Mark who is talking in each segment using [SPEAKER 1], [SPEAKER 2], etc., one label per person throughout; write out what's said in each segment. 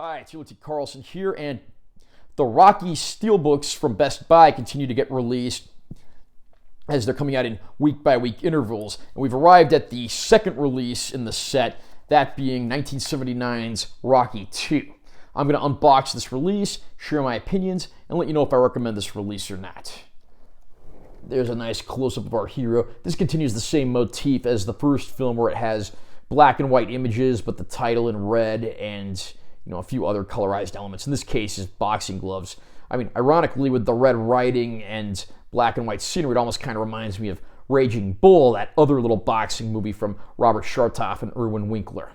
[SPEAKER 1] Hi, it's T. Carlson here, and the Rocky Steelbooks from Best Buy continue to get released as they're coming out in week-by-week intervals. And we've arrived at the second release in the set, that being 1979's Rocky II. I'm going to unbox this release, share my opinions, and let you know if I recommend this release or not. There's a nice close-up of our hero. This continues the same motif as the first film, where it has black and white images, but the title in red and a few other colorized elements. In this case, is boxing gloves. I mean, ironically, with the red writing and black and white scenery, it almost kind of reminds me of Raging Bull, that other little boxing movie from Robert Chartoff and Irwin Winkler.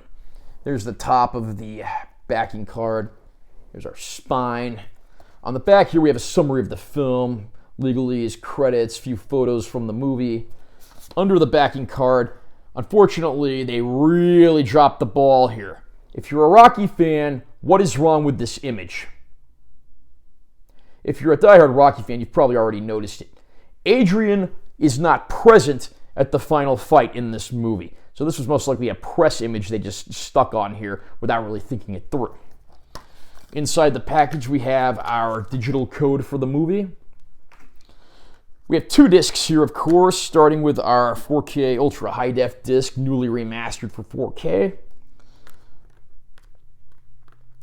[SPEAKER 1] There's the top of the backing card. There's our spine. On the back here, we have a summary of the film, legalese, credits, few photos from the movie. Under the backing card, unfortunately, they really dropped the ball here. If you're a Rocky fan, what is wrong with this image? If you're a diehard Rocky fan, you've probably already noticed it. Adrian is not present at the final fight in this movie. So this was most likely a press image they just stuck on here without really thinking it through. Inside the package, we have our digital code for the movie. We have two discs here, of course, starting with our 4K Ultra High Def disc, newly remastered for 4K.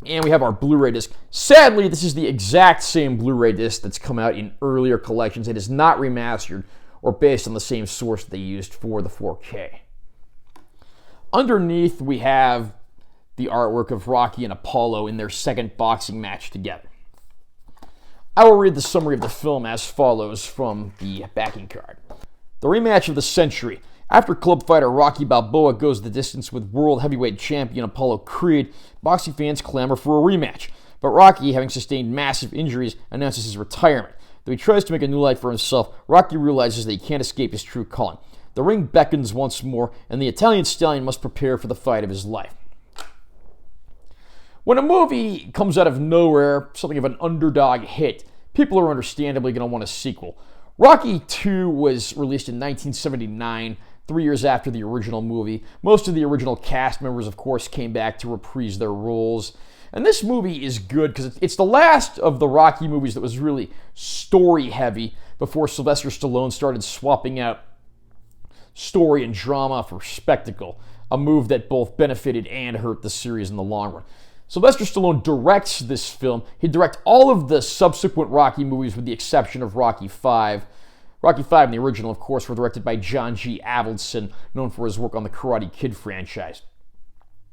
[SPEAKER 1] And we have our Blu-ray disc. Sadly, this is the exact same Blu-ray disc that's come out in earlier collections. It is not remastered or based on the same source they used for the 4K. Underneath, we have the artwork of Rocky and Apollo in their second boxing match together. I will read the summary of the film as follows from the backing card. The rematch of the century. After club fighter Rocky Balboa goes the distance with world heavyweight champion Apollo Creed, boxing fans clamor for a rematch. But Rocky, having sustained massive injuries, announces his retirement. Though he tries to make a new life for himself, Rocky realizes that he can't escape his true calling. The ring beckons once more, and the Italian stallion must prepare for the fight of his life. When a movie comes out of nowhere, something of an underdog hit, people are understandably going to want a sequel. Rocky II was released in 1979, 3 years after the original movie. Most of the original cast members, of course, came back to reprise their roles. And this movie is good because it's the last of the Rocky movies that was really story-heavy before Sylvester Stallone started swapping out story and drama for spectacle, a move that both benefited and hurt the series in the long run. Sylvester Stallone directs this film. He'd direct all of the subsequent Rocky movies with the exception of Rocky V. Rocky V and the original, of course, were directed by John G. Avildsen, known for his work on the Karate Kid franchise.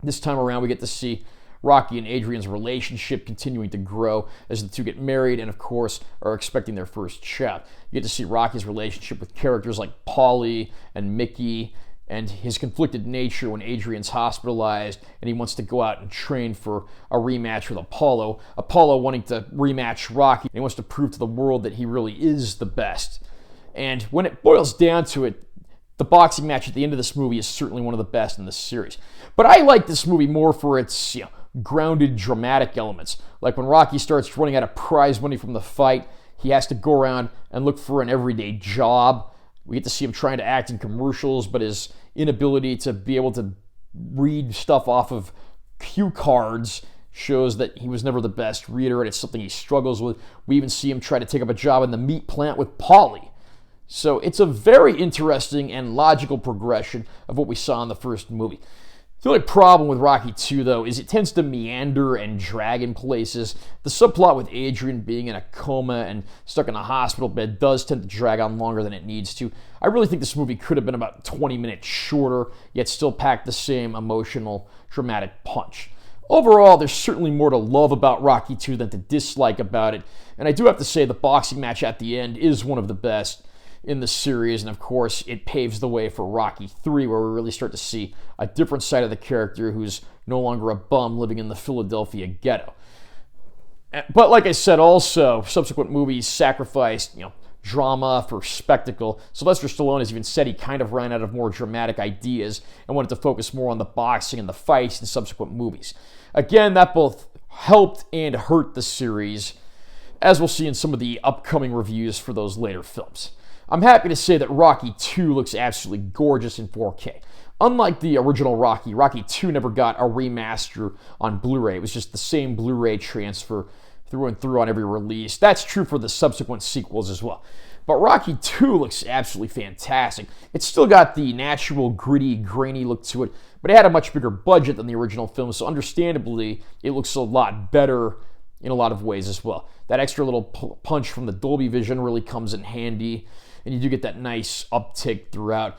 [SPEAKER 1] This time around, we get to see Rocky and Adrian's relationship continuing to grow as the two get married and, of course, are expecting their first child. You get to see Rocky's relationship with characters like Paulie and Mickey, and his conflicted nature when Adrian's hospitalized and he wants to go out and train for a rematch with Apollo. Apollo wanting to rematch Rocky, and he wants to prove to the world that he really is the best. And when it boils down to it, the boxing match at the end of this movie is certainly one of the best in the series. But I like this movie more for its grounded, dramatic elements. Like when Rocky starts running out of prize money from the fight, he has to go around and look for an everyday job. We get to see him trying to act in commercials, but his inability to be able to read stuff off of cue cards shows that he was never the best reader, and it's something he struggles with. We even see him try to take up a job in the meat plant with Paulie. So it's a very interesting and logical progression of what we saw in the first movie. The only problem with Rocky II, though, is it tends to meander and drag in places. The subplot with Adrian being in a coma and stuck in a hospital bed does tend to drag on longer than it needs to. I really think this movie could have been about 20 minutes shorter, yet still packed the same emotional, dramatic punch. Overall, there's certainly more to love about Rocky II than to dislike about it, and I do have to say the boxing match at the end is one of the best in the series, and of course it paves the way for Rocky III, where we really start to see a different side of the character who's no longer a bum living in the Philadelphia ghetto. But like I said, also subsequent movies sacrificed drama for spectacle. Sylvester Stallone has even said he kind of ran out of more dramatic ideas and wanted to focus more on the boxing and the fights in subsequent movies. Again, that both helped and hurt the series, as we'll see in some of the upcoming reviews for those later films. I'm happy to say that Rocky II looks absolutely gorgeous in 4K. Unlike the original Rocky, Rocky 2 never got a remaster on Blu-ray. It was just the same Blu-ray transfer through and through on every release. That's true for the subsequent sequels as well. But Rocky 2 looks absolutely fantastic. It's still got the natural, gritty, grainy look to it, but it had a much bigger budget than the original film, so understandably, it looks a lot better in a lot of ways as well. That extra little punch from the Dolby Vision really comes in handy, and you do get that nice uptick throughout.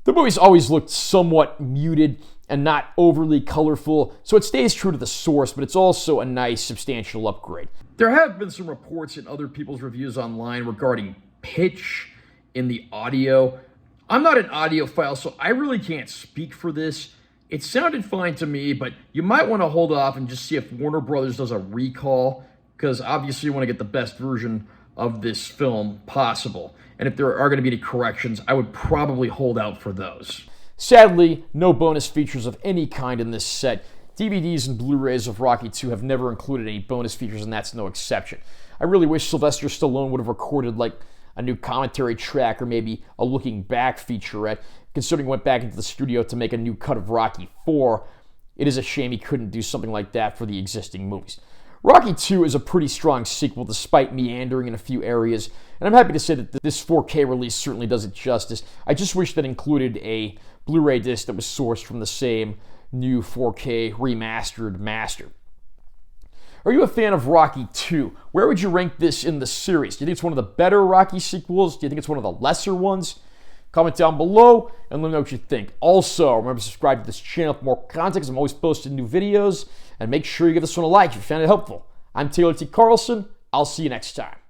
[SPEAKER 1] The movie's always looked somewhat muted and not overly colorful, so it stays true to the source, but it's also a nice, substantial upgrade. There have been some reports in other people's reviews online regarding pitch in the audio. I'm not an audiophile, so I really can't speak for this. It sounded fine to me, but you might want to hold off and just see if Warner Brothers does a recall, because obviously you want to get the best version of this film possible. And if there are going to be any corrections, I would probably hold out for those. Sadly, no bonus features of any kind in this set. DVDs and Blu-rays of Rocky 2 have never included any bonus features, and that's no exception. I really wish Sylvester Stallone would have recorded like a new commentary track or maybe a looking back featurette, considering he went back into the studio to make a new cut of Rocky 4. It is a shame he couldn't do something like that for the existing movies. Rocky 2 is a pretty strong sequel despite meandering in a few areas, and I'm happy to say that this 4K release certainly does it justice. I just wish that included a Blu-ray disc that was sourced from the same new 4K remastered master. Are you a fan of Rocky 2? Where would you rank this in the series? Do you think it's one of the better Rocky sequels? Do you think it's one of the lesser ones? Comment down below and let me know what you think. Also, remember to subscribe to this channel for more content because I'm always posting new videos. And make sure you give this one a like if you found it helpful. I'm Taylor T. Carlson. I'll see you next time.